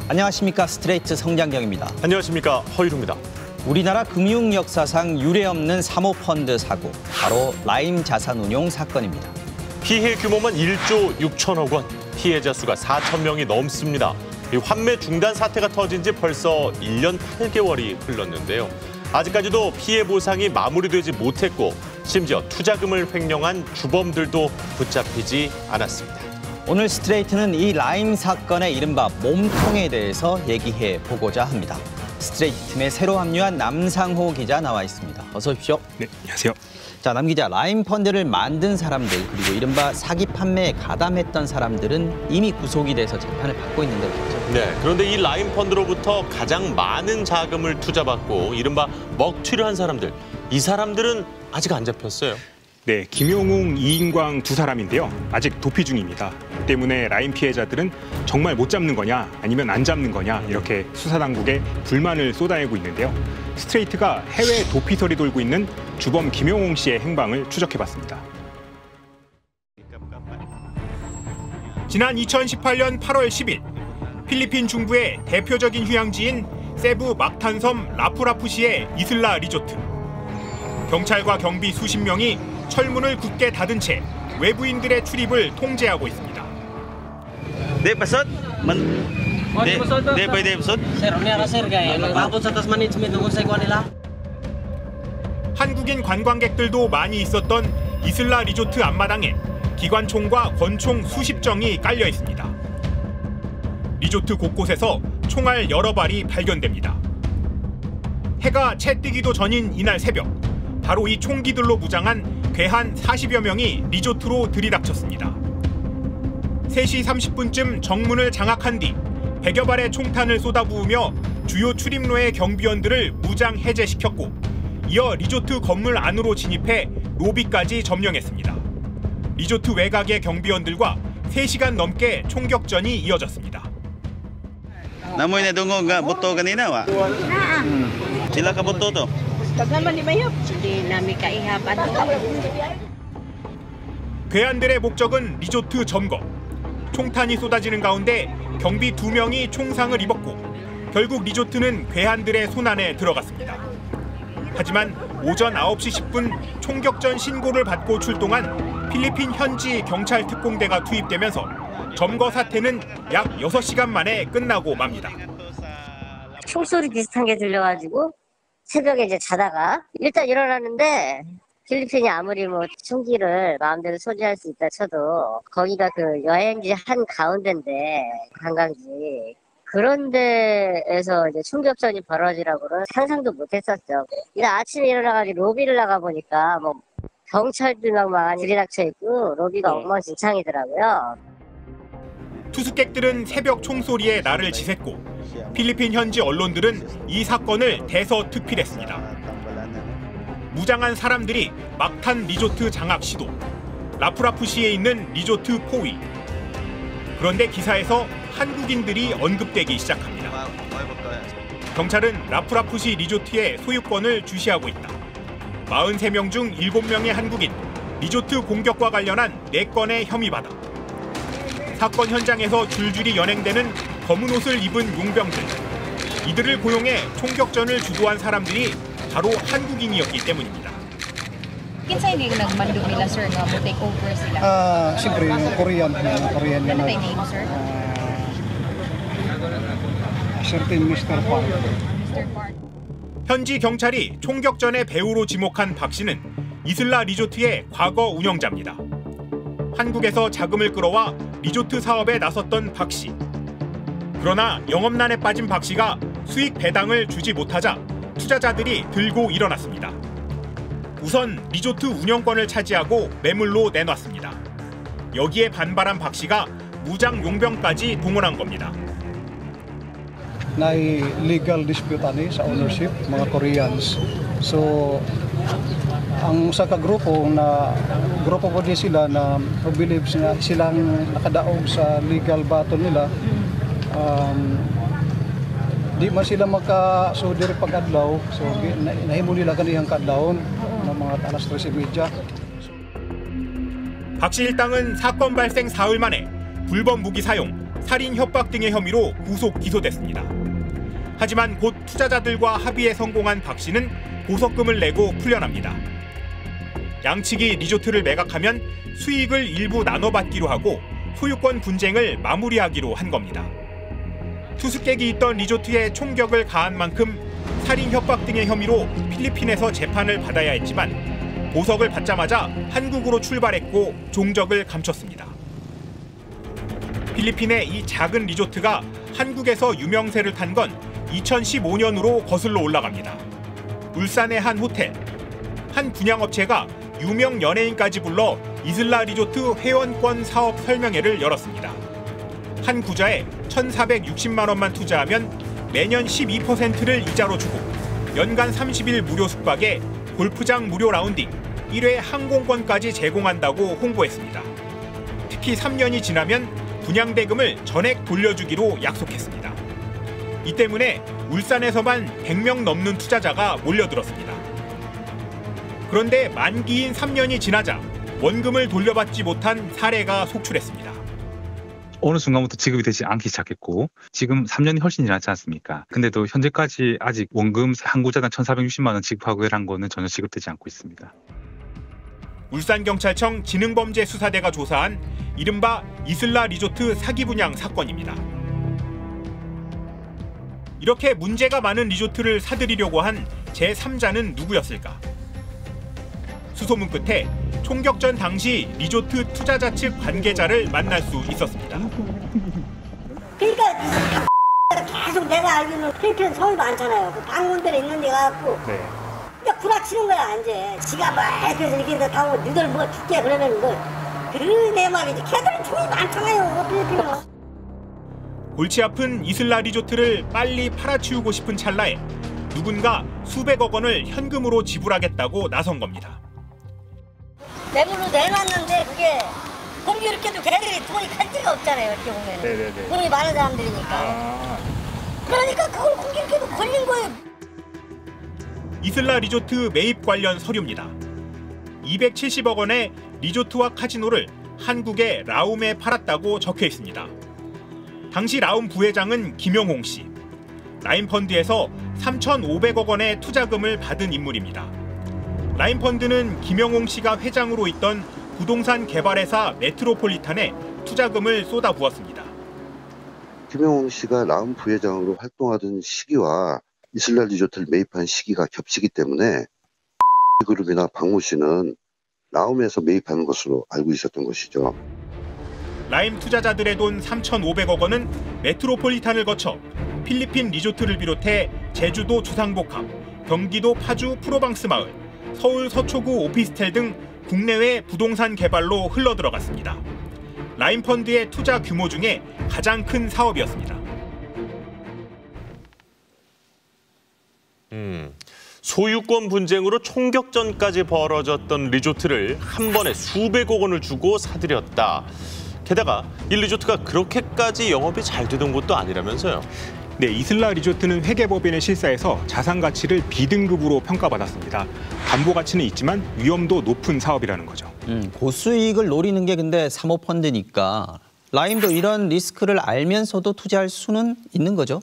안녕하십니까. 스트레이트 성장경입니다. 안녕하십니까. 허유루입니다. 우리나라 금융 역사상 유례없는 사모펀드 사고, 바로 라임 자산운용 사건입니다. 피해 규모만 1조 6천억 원, 피해자 수가 4천 명이 넘습니다. 환매 중단 사태가 터진 지 벌써 1년 8개월이 흘렀는데요. 아직까지도 피해 보상이 마무리되지 못했고 심지어 투자금을 횡령한 주범들도 붙잡히지 않았습니다. 오늘 스트레이트는 이 라임 사건의 이른바 몸통에 대해서 얘기해 보고자 합니다. 스트레이트 팀에 새로 합류한 남상호 기자 나와 있습니다. 어서 오십시오. 네, 안녕하세요. 자, 남 기자, 라임 펀드를 만든 사람들 그리고 이른바 사기 판매에 가담했던 사람들은 이미 구속이 돼서 재판을 받고 있는데 그렇죠? 네, 그런데 이 라임 펀드로부터 가장 많은 자금을 투자받고 이른바 먹튀를 한 사람들, 이 사람들은 아직 안 잡혔어요. 네, 김용웅, 이인광 두 사람인데요. 아직 도피 중입니다. 때문에 라임 피해자들은 정말 못 잡는 거냐 아니면 안 잡는 거냐 이렇게 수사당국에 불만을 쏟아내고 있는데요. 스트레이트가 해외 도피설이 돌고 있는 주범 김용웅 씨의 행방을 추적해봤습니다. 지난 2018년 8월 10일 필리핀 중부의 대표적인 휴양지인 세부 막탄섬 라푸라푸시의 이슬라 리조트. 경찰과 경비 수십 명이 철문을 굳게 닫은 채 외부인들의 출입을 통제하고 있습니다. Di pesut, di pwede pesut. Sir, niya sir kay nagpatod sa taas management ng sa nila. 한국인 관광객들도 많이 있었던 이슬라 리조트 앞마당에 기관총과 권총 수십 정이 깔려 있습니다. 리조트 곳곳에서 총알 여러 발이 발견됩니다. 해가 채 뜨기도 전인 이날 새벽, 바로 이 총기들로 무장한 괴한 40여 명이 리조트로 들이닥쳤습니다. 3시 30분쯤 정문을 장악한 뒤 100여 발의 총탄을 쏟아부으며 주요 출입로의 경비원들을 무장 해제시켰고 이어 리조트 건물 안으로 진입해 로비까지 점령했습니다. 리조트 외곽의 경비원들과 3시간 넘게 총격전이 이어졌습니다. Namoy na dungo nga buto kanina wa. Sila ka buto to. Kagaman ni Mayop. Hindi namin kaihapan. 괴한들의 목적은 리조트 점거. 총탄이 쏟아지는 가운데 경비 2명이 총상을 입었고 결국 리조트는 괴한들의 손안에 들어갔습니다. 하지만 오전 9시 10분 총격전 신고를 받고 출동한 필리핀 현지 경찰 특공대가 투입되면서 점거 사태는 약 6시간 만에 끝나고 맙니다. 총소리 비슷한 게 들려가지고 새벽에 이제 자다가 일단 일어났는데 필리핀이 아무리 뭐 총기를 마음대로 소지할 수 있다 쳐도 거기가 그 여행지 한 가운데인데 관광지 그런 데에서 이제 총격전이 벌어지라고는 상상도 못했었죠. 이날 아침에 일어나가지고 로비를 나가 보니까 뭐 경찰들만 많이 들이닥쳐 있고 로비가 엉망진창이더라고요. 투숙객들은 새벽 총소리에 날을 지샜고 필리핀 현지 언론들은 이 사건을 대서특필했습니다. 무장한 사람들이 막탄 리조트 장악 시도, 라푸라푸시에 있는 리조트 포위. 그런데 기사에서 한국인들이 언급되기 시작합니다. 경찰은 라푸라푸시 리조트의 소유권을 주시하고 있다. 43명 중 7명의 한국인, 리조트 공격과 관련한 4건의 혐의받아. 사건 현장에서 줄줄이 연행되는 검은 옷을 입은 용병들. 이들을 고용해 총격전을 주도한 사람들이 바로 한국인이었기 때문입니다. Kinsa yung nagmandog nila sir nga mo take over sila? Siyempre yung Korean Ano tayo name sir? certain Mr. Park. Mr. Park. 현지 경찰이 총격전의 배우로 지목한 박 씨는 이슬라 리조트의 과거 운영자입니다. 한국에서 자금을 끌어와 리조트 사업에 나섰던 박 씨. 그러나 영업난에 빠진 박 씨가 수익 배당을 주지 못하자 투자자들이 들고 일어났습니다. 우선 리조트 운영권을 차지하고 매물로 내놨습니다. 여기에 반발한 박 씨가 무장 용병까지 동원한 겁니다. May legal dispute ani sa ownership mga Koreans. So ang usa ka grupo po di sila na believe silang nakadaog sa legal battle nila. Di man sila makasudiri pag-adlaw, so nahimo nila kaniyang kadlawon ng mga alas 13:30. 박 씨 일당은 사건 발생 사흘 만에 불법 무기 사용, 살인 협박 등의 혐의로 구속 기소됐습니다. 하지만 곧 투자자들과 합의에 성공한 박 씨는 보석금을 내고 풀려납니다. 양측이 리조트를 매각하면 수익을 일부 나눠받기로 하고 소유권 분쟁을 마무리하기로 한 겁니다. 투숙객이 있던 리조트에 총격을 가한 만큼 살인 협박 등의 혐의로 필리핀에서 재판을 받아야 했지만 보석을 받자마자 한국으로 출발했고 종적을 감췄습니다. 필리핀의 이 작은 리조트가 한국에서 유명세를 탄 건 2015년으로 거슬러 올라갑니다. 울산의 한 호텔, 한 분양업체가 유명 연예인까지 불러 이슬라 리조트 회원권 사업 설명회를 열었습니다. 한 구자에 1,460만 원만 투자하면 매년 12%를 이자로 주고 연간 30일 무료 숙박에 골프장 무료 라운딩, 1회 항공권까지 제공한다고 홍보했습니다. 특히 3년이 지나면 분양대금을 전액 돌려주기로 약속했습니다. 이 때문에 울산에서만 100명 넘는 투자자가 몰려들었습니다. 그런데 만기인 3년이 지나자 원금을 돌려받지 못한 사례가 속출했습니다. 어느 순간부터 지급이 되지 않기 시작했고 지금 3년이 훨씬 지났지 않습니까? 근데도 현재까지 아직 원금 한 구자당 1,460만 원 지급하고 이란 거는 전혀 지급되지 않고 있습니다. 울산경찰청 지능범죄수사대가 조사한 이른바 이슬라 리조트 사기 분양 사건입니다. 이렇게 문제가 많은 리조트를 사들이려고 한 제3자는 누구였을까? 수소문 끝에 총격 전 당시 리조트 투자자 측 관계자를 만날 수 있었습니다. 그러니까 계속 내가 알기로는 필리핀 서울 많잖아요. 그 방문대로 있는 데 가갖고 그러니까 구라치는 거야 이제. 지가 막 그래서 이렇게 가고 너들 뭐 줄게 그러면 내 말이지. 걔들은 돈이 많잖아요 필리핀은. 골치 아픈 이슬라 리조트를 빨리 팔아치우고 싶은 찰나에 누군가 수백억 원을 현금으로 지불하겠다고 나선 겁니다. 매물로 내놨는데 그게 공교롭게도 걔들이 돈이 갈 데가 없잖아요. 이렇게 보면 네네네. 돈이 많은 사람들이니까. 그러니까 그걸 공교롭게도 걸린 거예요. 이슬라 리조트 매입 관련 서류입니다. 270억 원의 리조트와 카지노를 한국의 라움에 팔았다고 적혀 있습니다. 당시 라움 부회장은 김영홍 씨. 라임펀드에서 3,500억 원의 투자금을 받은 인물입니다. 라임펀드는 김영홍 씨가 회장으로 있던 부동산 개발회사 메트로폴리탄에 투자금을 쏟아부었습니다. 김영홍 씨가 라움 부회장으로 활동하던 시기와 이슬라 리조트를 매입한 시기가 겹치기 때문에 그룹이나 박모 씨는 라움에서 매입하는 것으로 알고 있었던 것이죠. 라임 투자자들의 돈 3,500억 원은 메트로폴리탄을 거쳐 필리핀 리조트를 비롯해 제주도 주상복합, 경기도 파주 프로방스 마을, 서울 서초구 오피스텔 등 국내외 부동산 개발로 흘러들어갔습니다. 라임펀드의 투자 규모 중에 가장 큰 사업이었습니다. 소유권 분쟁으로 총격전까지 벌어졌던 리조트를 한 번에 수백억 원을 주고 사들였다. 게다가 이 리조트가 그렇게까지 영업이 잘 되던 곳도 아니라면서요. 네, 이슬라 리조트는 회계법인의 실사에서 자산 가치를 B등급으로 평가받았습니다. 담보 가치는 있지만 위험도 높은 사업이라는 거죠. 고수익을 노리는 게 근데 사모펀드니까 라임도 이런 리스크를 알면서도 투자할 수는 있는 거죠?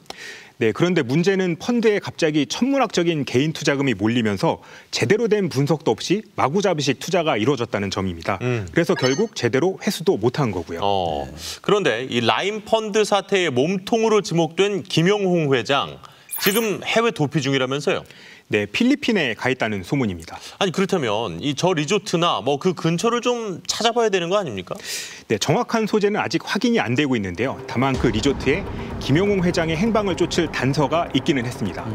네, 그런데 문제는 펀드에 갑자기 천문학적인 개인 투자금이 몰리면서 제대로 된 분석도 없이 마구잡이식 투자가 이루어졌다는 점입니다. 그래서 결국 제대로 회수도 못한 거고요. 그런데 이 라임펀드 사태의 몸통으로 지목된 김영홍 회장, 지금 해외 도피 중이라면서요? 네, 필리핀에 가 있다는 소문입니다. 아니 그렇다면 이 저 리조트나 뭐 그 근처를 좀 찾아봐야 되는 거 아닙니까? 네, 정확한 소재는 아직 확인이 안 되고 있는데요. 다만 그 리조트에 김영홍 회장의 행방을 쫓을 단서가 있기는 했습니다.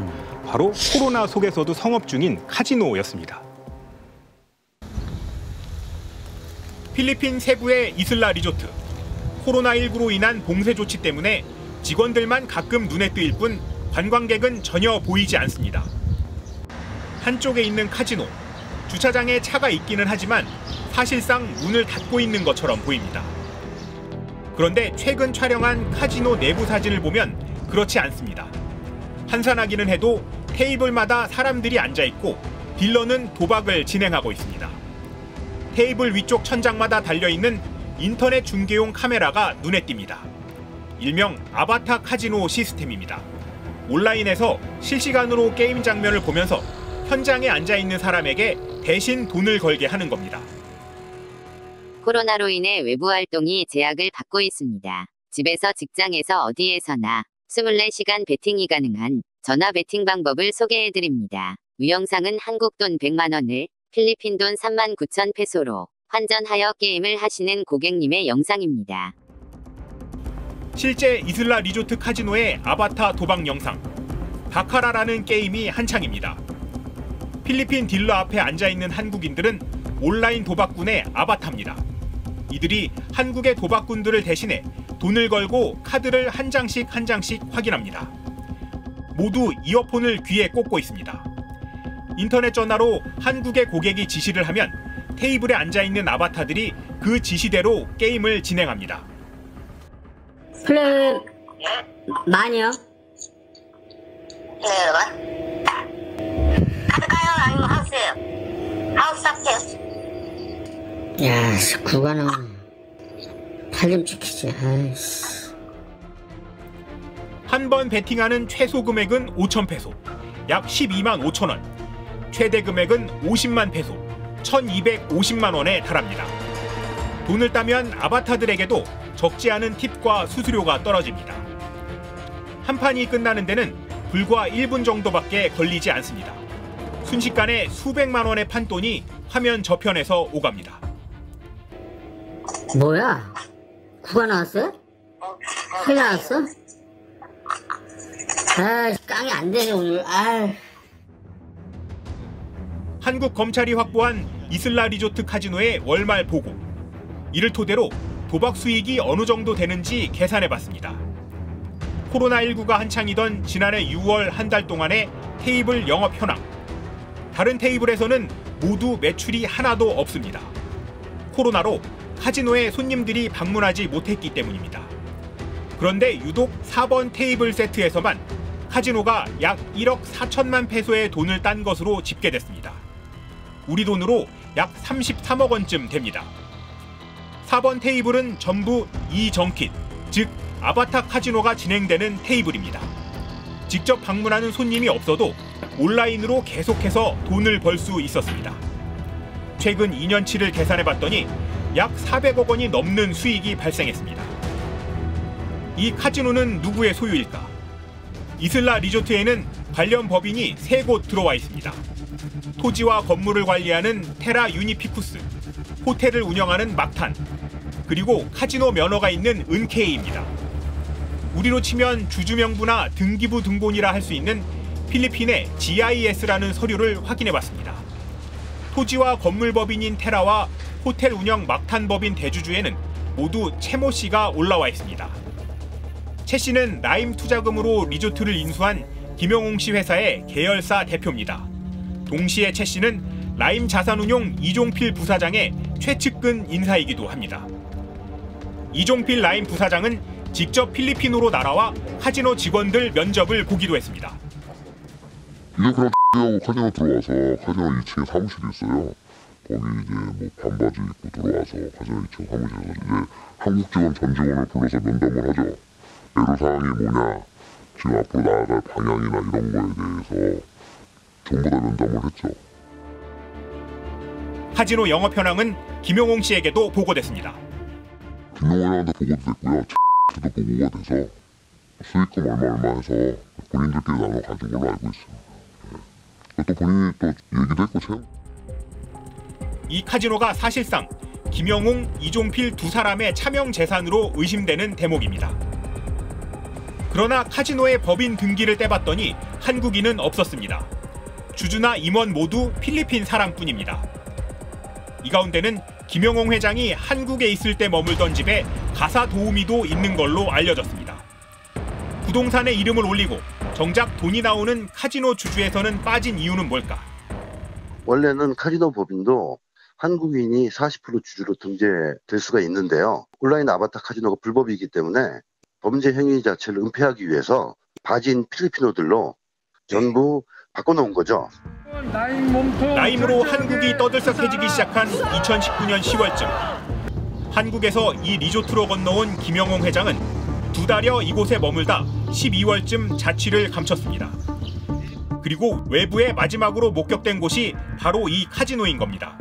바로 코로나 속에서도 성업 중인 카지노였습니다. 필리핀 세부의 이슬라 리조트. 코로나19로 인한 봉쇄 조치 때문에 직원들만 가끔 눈에 띄일 뿐 관광객은 전혀 보이지 않습니다. 한쪽에 있는 카지노, 주차장에 차가 있기는 하지만 사실상 문을 닫고 있는 것처럼 보입니다. 그런데 최근 촬영한 카지노 내부 사진을 보면 그렇지 않습니다. 한산하기는 해도 테이블마다 사람들이 앉아있고 딜러는 도박을 진행하고 있습니다. 테이블 위쪽 천장마다 달려있는 인터넷 중계용 카메라가 눈에 띕니다. 일명 아바타 카지노 시스템입니다. 온라인에서 실시간으로 게임 장면을 보면서 현장에 앉아있는 사람에게 대신 돈을 걸게 하는 겁니다. 코로나로 인해 외부 활동이 제약을 받고 있습니다. 집에서 직장에서 어디에서나 24시간 베팅이 가능한 전화 베팅 방법을 소개해드립니다. 유영상은 한국 돈 100만 원을 필리핀 돈 39,000 페소로 환전하여 게임을 하시는 고객님의 영상입니다. 실제 이슬라 리조트 카지노의 아바타 도박 영상, 바카라라는 게임이 한창입니다. 필리핀 딜러 앞에 앉아있는 한국인들은 온라인 도박꾼의 아바타입니다. 이들이 한국의 도박꾼들을 대신해 돈을 걸고 카드를 한 장씩 확인합니다. 모두 이어폰을 귀에 꽂고 있습니다. 인터넷 전화로 한국의 고객이 지시를 하면 테이블에 앉아있는 아바타들이 그 지시대로 게임을 진행합니다. 플레이 많이요? 카드가요? 아니면 하우스예요? 하우스 할게요. 야, 구간은 팔 좀 지키지. 한 번 베팅하는 최소 금액은 5,000 페소, 약 12만 5천 원. 최대 금액은 50만 페소, 1,250만 원에 달합니다. 돈을 따면 아바타들에게도 적지 않은 팁과 수수료가 떨어집니다. 한 판이 끝나는 데는 불과 1분 정도밖에 걸리지 않습니다. 순식간에 수백만 원의 판돈이 화면 저편에서 오갑니다. 뭐야? 구가 나왔어? 회 나왔어? 아, 깡이 안 되네 오늘. 아. 한국 검찰이 확보한 이슬라 리조트 카지노의 월말 보고. 이를 토대로 도박 수익이 어느 정도 되는지 계산해봤습니다. 코로나19가 한창이던 지난해 6월 한 달 동안의 테이블 영업 현황. 다른 테이블에서는 모두 매출이 하나도 없습니다. 코로나로 카지노에 손님들이 방문하지 못했기 때문입니다. 그런데 유독 4번 테이블 세트에서만 카지노가 약 1억 4천만 페소의 돈을 딴 것으로 집계됐습니다. 우리 돈으로 약 33억 원쯤 됩니다. 4번 테이블은 전부 이정킷, 즉 아바타 카지노가 진행되는 테이블입니다. 직접 방문하는 손님이 없어도 온라인으로 계속해서 돈을 벌 수 있었습니다. 최근 2년치를 계산해봤더니 약 400억 원이 넘는 수익이 발생했습니다. 이 카지노는 누구의 소유일까? 이슬라 리조트에는 관련 법인이 3곳 들어와 있습니다. 토지와 건물을 관리하는 테라 유니피쿠스, 호텔을 운영하는 막탄, 그리고 카지노 면허가 있는 은케이입니다. 우리로 치면 주주명부나 등기부 등본이라 할 수 있는 필리핀의 GIS라는 서류를 확인해봤습니다. 토지와 건물 법인인 테라와 호텔 운영 막탄 법인 대주주에는 모두 채모 씨가 올라와 있습니다. 채 씨는 라임 투자금으로 리조트를 인수한 김영웅 씨 회사의 계열사 대표입니다. 동시에 채 씨는 라임 자산운용 이종필 부사장의 최측근 인사이기도 합니다. 이종필 라임 부사장은 직접 필리핀으로 날아와 카지노 직원들 면접을 보기도 했습니다. 이제 그냥 하고 카지노 들어와서 카지노 2층에 사무실이 있어요. 거기 이제 뭐 반바지 입고 들어와서 카지노 2층 사무실에서 이제 한국 직원 전 직원을 불러서 면담을 하죠. 애로사항이 뭐냐, 지금 앞으로 나아갈 방향이나 이런 거에 대해서 전부 다 면담을 했죠. 카지노 영업 현황은 김용홍 씨에게도 보고됐습니다. 김용홍 형한테 보고도 됐고요. 도 보고가 돼서 수익금 얼마 해서 본인들끼리 나눠 가진 걸로 알고 있습니다. 또 본인이 또 얘기도 했고 채용. 이 카지노가 사실상 김영웅, 이종필 두 사람의 차명 재산으로 의심되는 대목입니다. 그러나 카지노의 법인 등기를 떼봤더니 한국인은 없었습니다. 주주나 임원 모두 필리핀 사람뿐입니다. 이 가운데는 김영홍 회장이 한국에 있을 때 머물던 집에 가사 도우미도 있는 걸로 알려졌습니다. 부동산에 이름을 올리고 정작 돈이 나오는 카지노 주주에서는 빠진 이유는 뭘까? 원래는 카지노 법인도 한국인이 40% 주주로 등재될 수가 있는데요. 온라인 아바타 카지노가 불법이기 때문에 범죄 행위 자체를 은폐하기 위해서 바진 필리핀어들로 전부 바꿔놓은 거죠. 라임으로 한국이 떠들썩해지기 시작한 2019년 10월쯤 한국에서 이 리조트로 건너온 김영홍 회장은 두 달여 이곳에 머물다 12월쯤 자취를 감췄습니다. 그리고 외부에 마지막으로 목격된 곳이 바로 이 카지노인 겁니다.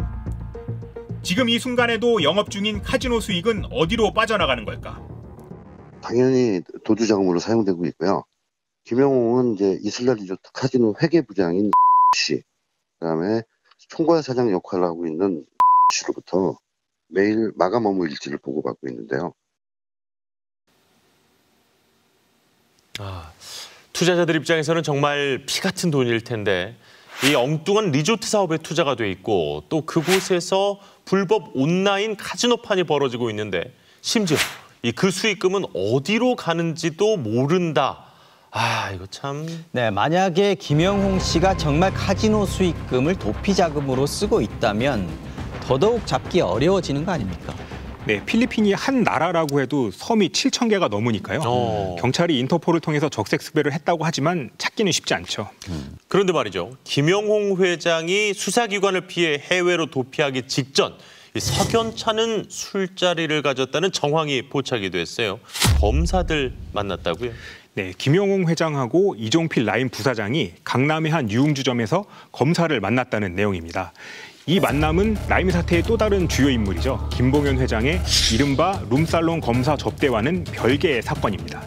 지금 이 순간에도 영업 중인 카지노 수익은 어디로 빠져나가는 걸까? 당연히 도주 자금으로 사용되고 있고요. 김영웅은 이제 이슬라 리조트 카지노 회계부장인 씨, 그다음에 총괄 사장 역할을 하고 있는 씨로부터 매일 마감 업무 일지를 보고받고 있는데요. 투자자들 입장에서는 정말 피 같은 돈일 텐데 이 엉뚱한 리조트 사업에 투자가 돼 있고 또 그곳에서 불법 온라인 카지노판이 벌어지고 있는데 심지어 그 수익금은 어디로 가는지도 모른다. 이거 참. 네, 만약에 김영웅 씨가 정말 카지노 수익금을 도피 자금으로 쓰고 있다면 더더욱 잡기 어려워지는 거 아닙니까? 네, 필리핀이 한 나라라고 해도 섬이 7,000개가 넘으니까요. 경찰이 인터폴을 통해서 적색 수배를 했다고 하지만 찾기는 쉽지 않죠. 그런데 말이죠. 김영웅 회장이 수사기관을 피해 해외로 도피하기 직전 석연찮은 술자리를 가졌다는 정황이 포착이 됐어요. 검사들 만났다고요? 네, 김영웅 회장하고 이종필 라임 부사장이 강남의 한 유흥주점에서 검사를 만났다는 내용입니다. 이 만남은 라임 사태의 또 다른 주요 인물이죠. 김봉현 회장의 이른바 룸살롱 검사 접대와는 별개의 사건입니다.